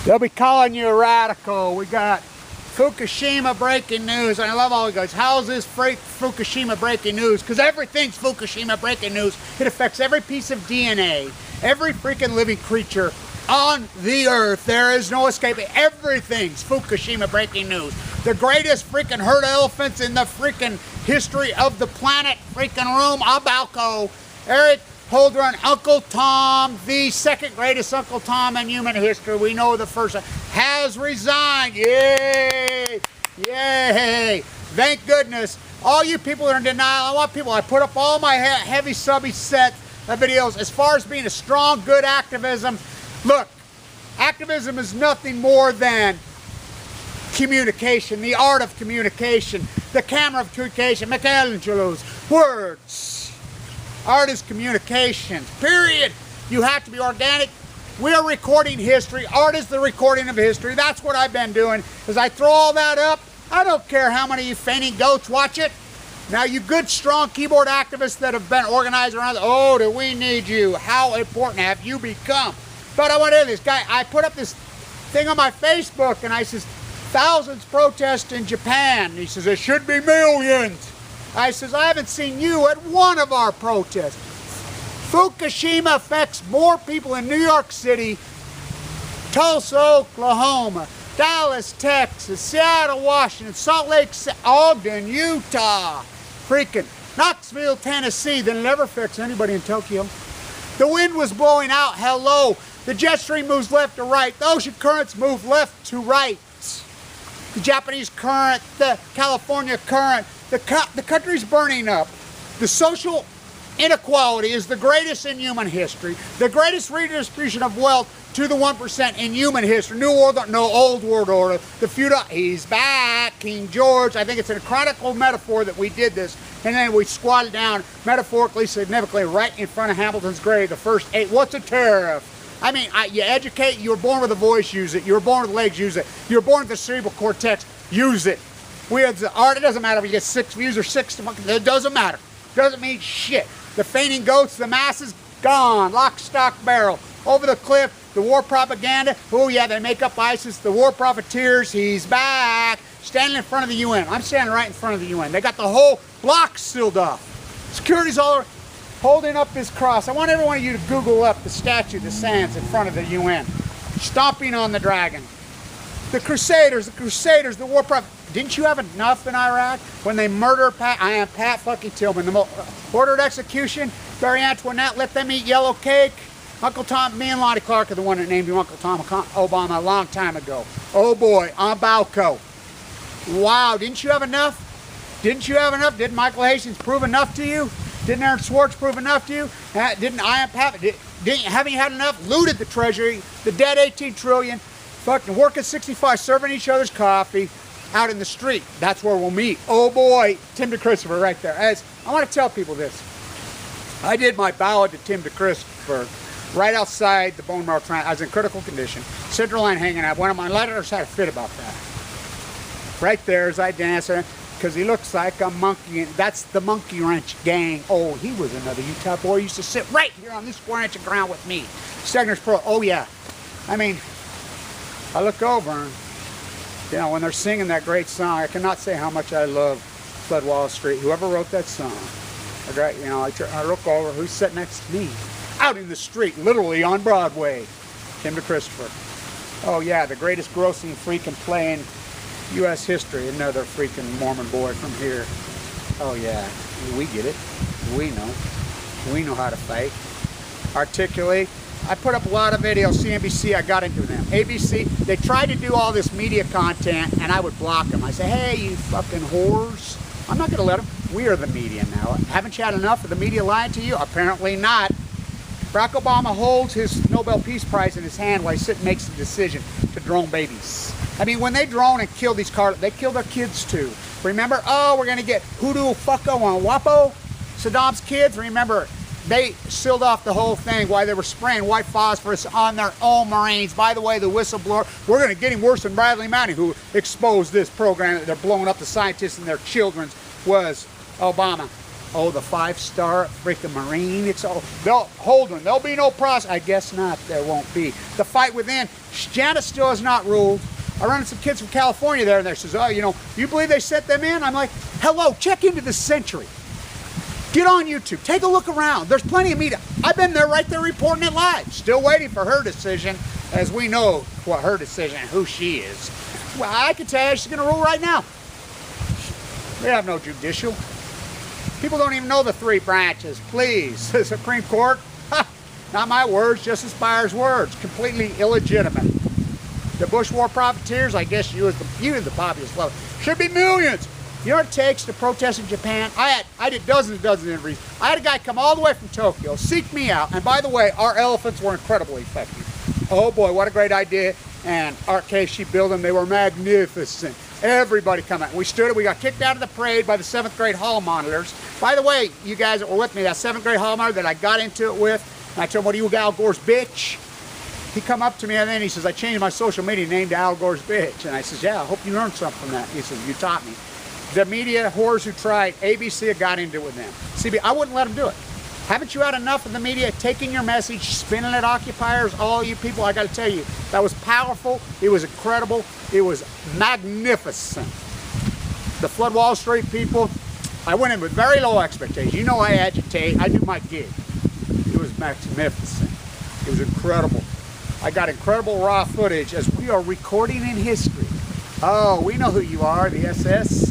They'll be calling you a radical. We got Fukushima breaking news. And I love all the guys. How is this Fukushima breaking news? Because everything's Fukushima breaking news. It affects every piece of DNA, every freaking living creature on the earth. There is no escaping. Everything's Fukushima breaking news. The greatest freaking herd of elephants in the freaking history of the planet freaking room. Abalco, Eric Holder and Uncle Tom, the second greatest Uncle Tom in human history. We know the first has resigned. Yay! Yay! Thank goodness. All you people that are in denial, I put up all my heavy subby set of videos as far as being a strong, good activism. Look, activism is nothing more than communication, the art of communication, the camera of communication, Michelangelo's words. Art is communication, period. You have to be organic. We are recording history. Art is the recording of history. That's what I've been doing. As I throw all that up, I don't care how many of you fainting goats watch it. Now, you good, strong keyboard activists that have been organized around, oh, do we need you? How important have you become? But I want to hear this guy. I put up this thing on my Facebook, and I says, thousands protest in Japan. And he says, it should be millions. I says, I haven't seen you at one of our protests. Fukushima affects more people in New York City, Tulsa, Oklahoma, Dallas, Texas, Seattle, Washington, Salt Lake, Ogden, Utah, freaking Knoxville, Tennessee, than it ever affects anybody in Tokyo. The wind was blowing out, hello. The jet stream moves left to right. The ocean currents move left to right. The Japanese current, the California current, the country's burning up. The social inequality is the greatest in human history. The greatest redistribution of wealth to the 1% in human history. New World, no, Old World Order. The feudal, he's back, King George. I think it's a chronicle metaphor that we did this. And then we squatted down metaphorically, significantly, right in front of Hamilton's grave, the first 8. What's a tariff? I mean, you educate, you were born with a voice, use it. You were born with legs, use it. You were born with the cerebral cortex, use it. We have the art, it doesn't matter if you get 6 views or 6, it doesn't matter. Doesn't mean shit. The fainting goats, the masses, gone. Lock, stock, barrel. Over the cliff, the war propaganda. Oh yeah, they make up ISIS. The war profiteers, he's back. Standing in front of the UN. I'm standing right in front of the UN. They got the whole block sealed off. Security's all over, holding up his cross. I want every one of you to Google up the statue that stands in front of the UN. Stomping on the dragon. The Crusaders, the war prophet. Didn't you have enough in Iraq when they murder Pat fucking Tillman, the ordered execution, Marie Antoinette, let them eat yellow cake. Uncle Tom, me and Lonnie Clark are the one that named you Uncle Tom Obama a long time ago. Oh boy, on Balco. Wow, didn't you have enough? Didn't you have enough? Didn't Michael Hastings prove enough to you? Didn't Aaron Swartz prove enough to you? Didn't haven't you had enough? Looted the treasury, the dead 18 trillion, fucking working 65, serving each other's coffee. Out in the street. That's where we'll meet. Oh boy, Tim DeChristopher right there. As I want to tell people this. I did my ballad to Tim DeChristopher right outside the bone marrow transplant. I was in critical condition. Central line hanging out. One of my letters had a fit about that. Right there as I dance, because he looks like a monkey. That's the Monkey Wrench gang. Oh, he was another Utah boy. He used to sit right here on this square inch of ground with me. Stegner's Pro. Oh yeah. I mean, I look over and you know, when they're singing that great song, I cannot say how much I love Flood Wall Street. Whoever wrote that song, you know, I look over, who's sitting next to me? Out in the street, literally on Broadway. Tim DeChristopher. Oh yeah, the greatest grossing freaking play in U.S. history. Another freaking Mormon boy from here. Oh yeah, we get it. We know. We know how to fight. Articulate. I put up a lot of videos, CNBC, I got into them. ABC, they tried to do all this media content and I would block them. I say, hey, you fucking whores. I'm not going to let them. We are the media now. Haven't you had enough of the media lying to you? Apparently not. Barack Obama holds his Nobel Peace Prize in his hand while he sits and makes the decision to drone babies. I mean, when they drone and kill these cars, they kill their kids too. Remember, oh, we're going to get hoodoo, fucko, and wapo. Saddam's kids, remember, they sealed off the whole thing while they were spraying white phosphorus on their own Marines. By the way, the whistleblower, we're going to get him worse than Bradley Manning, who exposed this program that they're blowing up the scientists and their children, was Obama. Oh, the 5-star freaking Marine. It's all, they'll hold them. There'll be no process. I guess not. There won't be. The fight within. Janice still has not ruled. I run into some kids from California there, and they says, oh, you know, you believe they set them in? I'm like, hello, check into the Century. Get on YouTube. Take a look around. There's plenty of media. I've been there right there reporting it live. Still waiting for her decision, as we know what her decision, who she is. Well, I can tell you she's going to rule right now. We have no judicial. People don't even know the 3 branches. Please, the Supreme Court, not my words, Justice Breyer's words. Completely illegitimate. The Bush War profiteers, I guess you as the populace love it. Should be millions. You know what it takes to protest in Japan? I did dozens and dozens of interviews. I had a guy come all the way from Tokyo, seek me out, and by the way, our elephants were incredibly effective. Oh boy, what a great idea. And our case, she built them, they were magnificent. Everybody come out. We stood it, we got kicked out of the parade by the 7th grade hall monitors. By the way, you guys that were with me, that 7th grade hall monitor that I got into it with, and I told him, what are you, Al Gore's bitch? He come up to me and then he says, I changed my social media name to Al Gore's bitch. And I says, yeah, I hope you learned something from that. He says, you taught me. The media whores who tried, ABC got into it with them. CB, I wouldn't let them do it. Haven't you had enough of the media taking your message, spinning it, occupiers, all you people? I got to tell you, that was powerful. It was incredible. It was magnificent. The Flood Wall Street people, I went in with very low expectations. You know I agitate. I do my gig. It was magnificent. It was incredible. I got incredible raw footage as we are recording in history. Oh, we know who you are, the SS.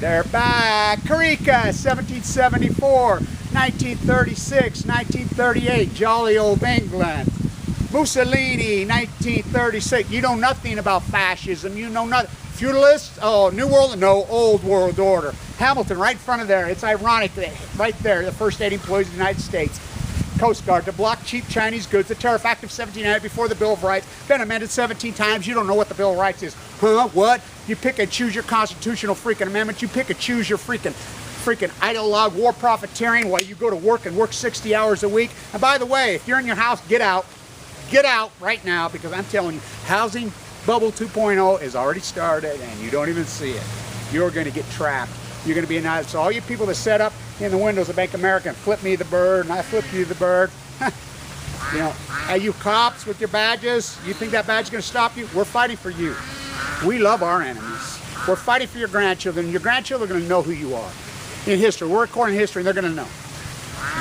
They're back. Karika, 1774, 1936, 1938, jolly old England. Mussolini, 1936. You know nothing about fascism. You know nothing. Feudalists, oh, New World, no, Old World Order. Hamilton, right in front of there. It's ironic that right there, the first 8 employees of the United States. Coast Guard to block cheap Chinese goods. The Tariff Act of 1790 before the Bill of Rights. Been amended 17 times. You don't know what the Bill of Rights is. Huh? What? You pick and choose your constitutional freaking amendment. You pick and choose your freaking ideologue war profiteering while you go to work and work 60 hours a week. And by the way, if you're in your house, get out. Get out right now, because I'm telling you, housing bubble 2.0 is already started and you don't even see it. You're going to get trapped. You're going to be annihilated. So all you people that set up in the windows of Bank of America and flip me the bird and I flip you the bird, you know, are you cops with your badges? You think that badge is going to stop you? We're fighting for you. We love our enemies. We're fighting for your grandchildren. Your grandchildren are going to know who you are. In history, we're recording history and they're going to know.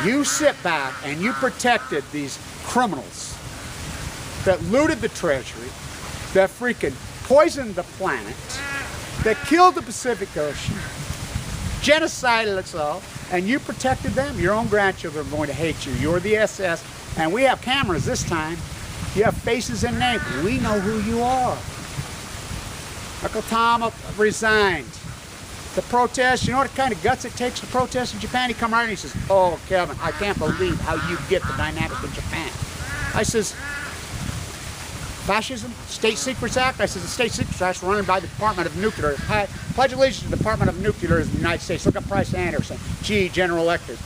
You sit back and you protected these criminals that looted the treasury, that freaking poisoned the planet, that killed the Pacific Ocean, genocided us all, and you protected them. Your own grandchildren are going to hate you. You're the SS, and we have cameras this time. You have faces and names. We know who you are. Uncle Tom resigned. The protest, you know what kind of guts it takes to protest in Japan? He come right and he says, oh, Kevin, I can't believe how you get the dynamic in Japan. I says, Fascism, State Secrets Act. I said, the State Secrets Act is running by the Department of Nuclear. I pledge allegiance to the Department of Nuclear in the United States. Look up Price Anderson, GE, General Electric.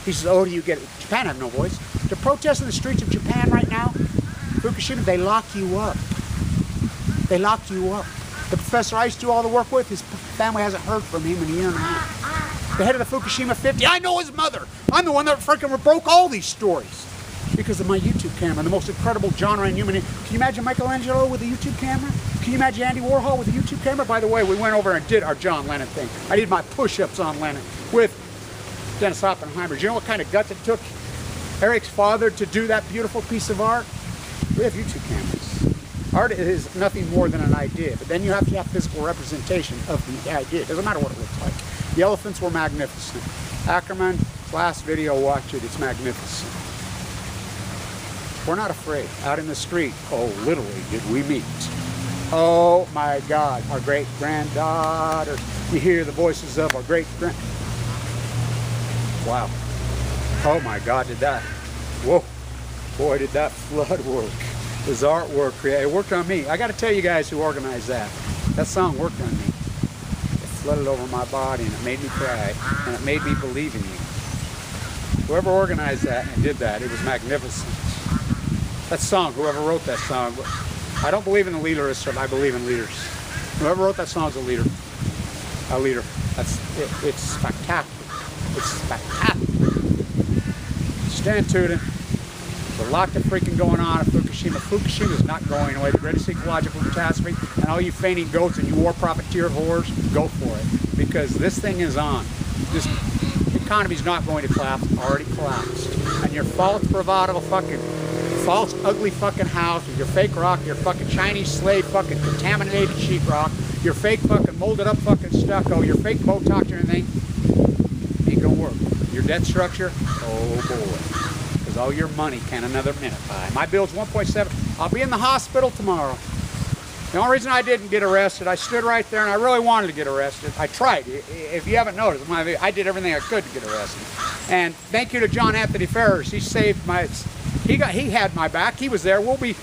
He says, oh, do you get it? Japan have no voice. To protest in the streets of Japan right now, Fukushima, they lock you up. They locked you up. The professor I used to do all the work with, his family hasn't heard from him in a year and a half. The head of the Fukushima 50, I know his mother. I'm the one that freaking broke all these stories. Because of my YouTube camera, the most incredible genre in human. Can you imagine Michelangelo with a YouTube camera? Can you imagine Andy Warhol with a YouTube camera? By the way, we went over and did our John Lennon thing. I did my push-ups on Lennon with Dennis Oppenheimer. Do you know what kind of guts it took Eric's father to do that beautiful piece of art? We have YouTube cameras. Art is nothing more than an idea, but then you have to have physical representation of the idea. It doesn't matter what it looks like. The elephants were magnificent. Ackerman, last video, watch it. It's magnificent. We're not afraid. Out in the street, oh, literally, did we meet. Oh my God, our great-granddaughters. You hear the voices of our great-grand... Wow. Oh my God, did that... Whoa. Boy, did that flood work. His artwork, it worked on me. I got to tell you guys who organized that. That song worked on me. It flooded over my body and it made me cry and it made me believe in you. Whoever organized that and did that, it was magnificent. That song, whoever wrote that song, I don't believe in the leaderists, but I believe in leaders. Whoever wrote that song is a leader. A leader. It's spectacular. It's spectacular. Stand tuned. There's a lot to freaking going on at Fukushima. Fukushima is not going away. The greatest ecological catastrophe, and all you fainting goats and you war profiteer whores, go for it. Because this thing is on. This economy's not going to collapse, already collapsed. And your false bravado fucking, false ugly fucking house with your fake rock, your fucking Chinese slave fucking contaminated sheetrock, your fake fucking molded up fucking stucco, your fake Botox and everything, ain't gonna work. Your debt structure, oh boy. Because all your money can another minute buy. My bill's 1.7. I'll be in the hospital tomorrow. The only reason I didn't get arrested, I stood right there and I really wanted to get arrested. I tried. If you haven't noticed, I did everything I could to get arrested. And thank you to John Anthony Ferris. He saved my, he had my back. He was there. We'll be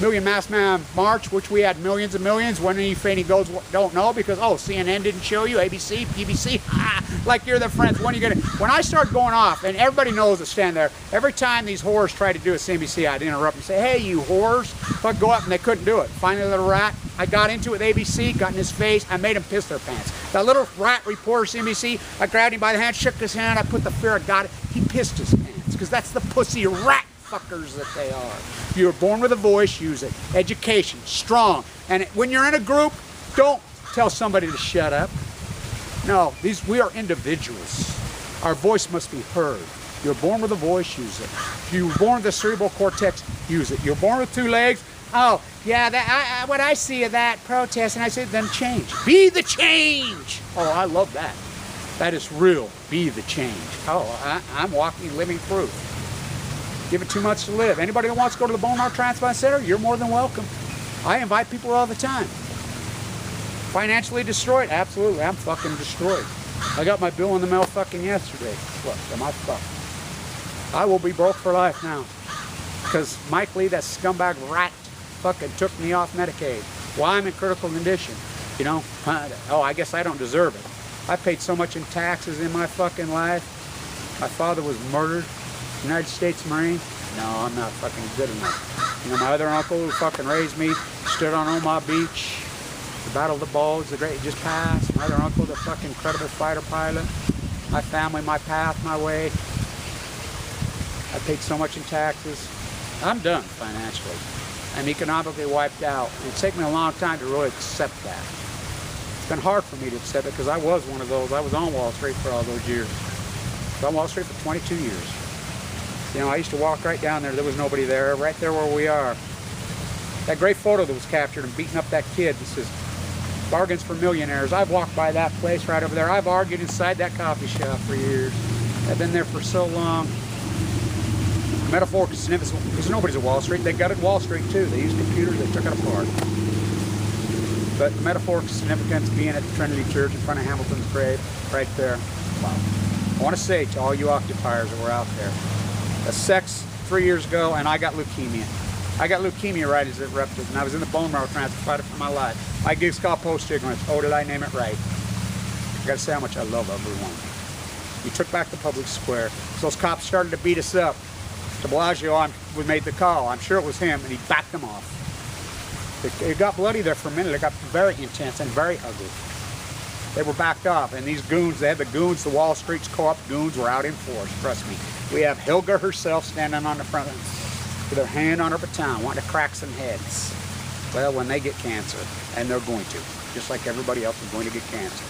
Million Masked Man March, which we had millions and millions. When any fainting goes don't know because, oh, CNN didn't show you, ABC, BBC, like you're their friends. When are you gonna? When I start going off, and everybody knows to stand there, every time these whores try to do a CNBC, I'd interrupt and say, hey, you whores. But go up and they couldn't do it. Finally, the rat, I got into it with ABC, got in his face, I made him piss their pants. That little rat reporter, CNBC, I grabbed him by the hand, shook his hand, I put the fear, I got it. He pissed his pants, because that's the pussy rat fuckers that they are. If you were born with a voice, use it. Education, strong. And when you're in a group, don't tell somebody to shut up. No, we are individuals. Our voice must be heard. You're born with a voice, use it. If you were born with the cerebral cortex, use it. You're born with 2 legs, oh, yeah, what I see of that protest, and I say, then change. Be the change. Oh, I love that. That is real. Be the change. Oh, I'm walking, living proof. Give it 2 months to live. Anybody that wants to go to the bone marrow transplant center, you're more than welcome. I invite people all the time. Financially destroyed? Absolutely. I'm fucking destroyed. I got my bill in the mail fucking yesterday. Look, am I fucked? I will be broke for life now. Because Mike Lee, that scumbag rat, fucking took me off Medicaid. Well, I'm in critical condition. You know? Oh, I guess I don't deserve it. I paid so much in taxes in my fucking life. My father was murdered. United States Marine? No, I'm not fucking good enough. You know, my other uncle who fucking raised me stood on Omaha Beach. The Battle of the Bulge, the great, just passed. My other uncle, the fucking incredible fighter pilot. My family, my path, my way. I paid so much in taxes. I'm done financially. I'm economically wiped out. And it's taken me a long time to really accept that. It's been hard for me to accept it because I was one of those. I was on Wall Street for all those years. I was on Wall Street for 22 years. You know, I used to walk right down there. There was nobody there. Right there where we are. That great photo that was captured and beating up that kid that says, bargains for millionaires. I've walked by that place right over there. I've argued inside that coffee shop for years. I've been there for so long. Metaphorical significance, because nobody's at Wall Street. They gutted Wall Street too. They used computers, they took it apart. But the metaphorical significance being at the Trinity Church in front of Hamilton's grave, right there. Wow. I want to say to all you occupiers that were out there, a sex 3 years ago, and I got leukemia. I got leukemia right as it erupted, and I was in the bone marrow transplant fighting for my life. I gave Scott Post ignorance. Oh, did I name it right? I gotta say how much I love everyone. You took back the public square. So those cops started to beat us up. De Blasio we made the call. I'm sure it was him, and he backed them off. It got bloody there for a minute. It got very intense and very ugly. They were backed off, and these goons, they had the goons, the Wall Street's co-op goons were out in force, trust me. We have Hilger herself standing on the front with her hand on her baton, wanting to crack some heads. Well, when they get cancer, and they're going to, just like everybody else is going to get cancer,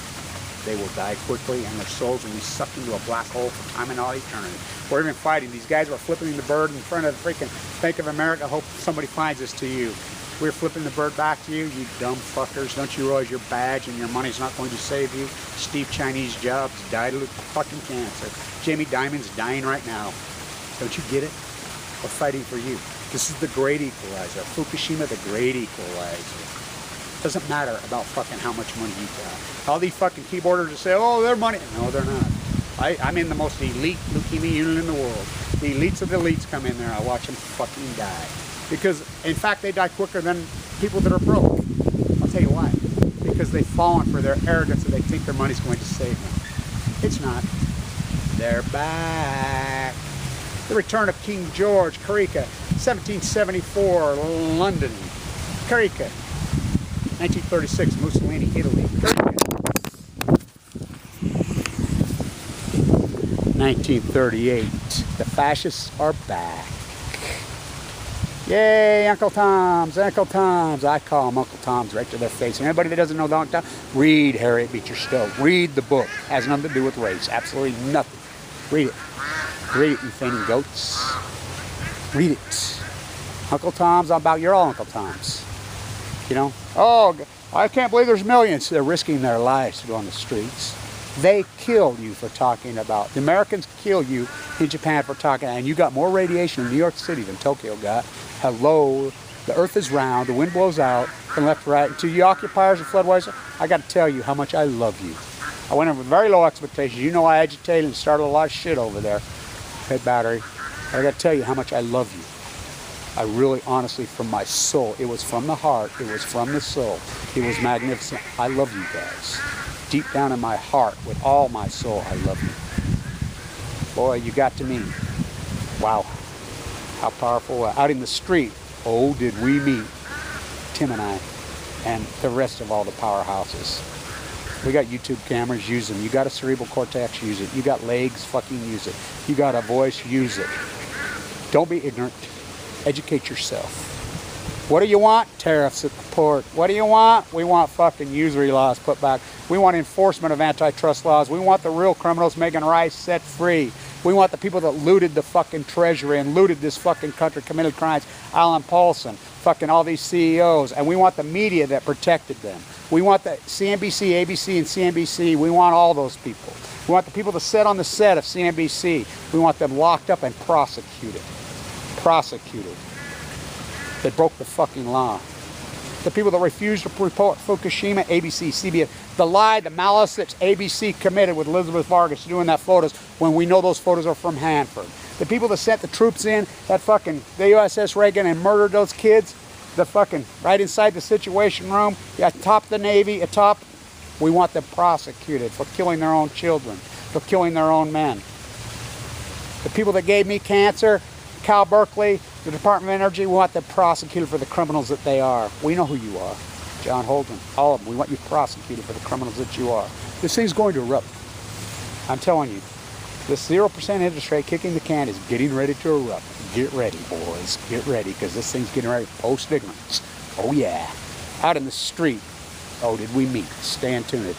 they will die quickly, and their souls will be sucked into a black hole for time and all eternity. We're even fighting. These guys were flipping the bird in front of the freaking Bank of America. I hope somebody finds this to you. We're flipping the bird back to you, you dumb fuckers. Don't you realize your badge and your money's not going to save you? Steve Chinese Jobs died of fucking cancer. Jamie Dimon's dying right now. Don't you get it? We're fighting for you. This is the great equalizer. Fukushima, the great equalizer. Doesn't matter about fucking how much money you got. All these fucking keyboarders that say, oh, they're money. No, they're not. I'm in the most elite leukemia unit in the world. The elites of the elites come in there. I watch them fucking die. Because, in fact, they die quicker than people that are broke. I'll tell you why. Because they've fallen for their arrogance and they think their money's going to save them. It's not. They're back. The return of King George, Carica, 1774, London. Carica, 1936, Mussolini, Italy. Carica. 1938. The fascists are back. Yay, Uncle Toms, Uncle Toms. I call them Uncle Toms right to their face. And anybody that doesn't know Uncle Tom, read Harriet Beecher Stowe. Read the book. Has nothing to do with race. Absolutely nothing. Read it. Read it, you fainting goats. Read it. Uncle Toms, I'm about your all Uncle Toms. You know? Oh, I can't believe there's millions. They're risking their lives to go on the streets. They killed you for talking about. The Americans kill you in Japan for talking, and you got more radiation in New York City than Tokyo got. Hello, the earth is round, the wind blows out from left to right. To you occupiers and floodwaters, I got to tell you how much I love you. I went in with very low expectations. You know I agitated and started a lot of shit over there. Head battery. But I got to tell you how much I love you. I really, honestly, from my soul. It was from the heart. It was from the soul. It was magnificent. I love you guys. Deep down in my heart, with all my soul, I love you. Boy, you got to me. Wow. How powerful. Out in the street, oh, did we meet, Tim and I, and the rest of all the powerhouses. We got YouTube cameras, use them. You got a cerebral cortex, use it. You got legs, fucking use it. You got a voice, use it. Don't be ignorant. Educate yourself. What do you want? Tariffs at the port. What do you want? We want fucking usury laws put back. We want enforcement of antitrust laws. We want the real criminals, Megan Rice, set free. We want the people that looted the fucking treasury and looted this fucking country, committed crimes. Alan Paulson, fucking all these CEOs. And we want the media that protected them. We want the CNBC, ABC, and CNBC. We want all those people. We want the people that sat on the set of CNBC. We want them locked up and prosecuted. Prosecuted. They broke the fucking law. The people that refused to report Fukushima, ABC, CBS, the lie, the malice that ABC committed with Elizabeth Vargas doing that photos when we know those photos are from Hanford. The people that sent the troops in, that fucking, the USS Reagan and murdered those kids, the fucking, right inside the Situation Room, atop the Navy, atop, we want them prosecuted for killing their own children, for killing their own men. The people that gave me cancer, Cal Berkeley, the Department of Energy, we want them prosecuted for the criminals that they are. We know who you are. John Holden, all of them. We want you prosecuted for the criminals that you are. This thing's going to erupt. I'm telling you, this 0% interest rate kicking the can is getting ready to erupt. Get ready, boys. Get ready, because this thing's getting ready post-ignorance. Oh, yeah. Out in the street. Oh, did we meet? Stay tuned.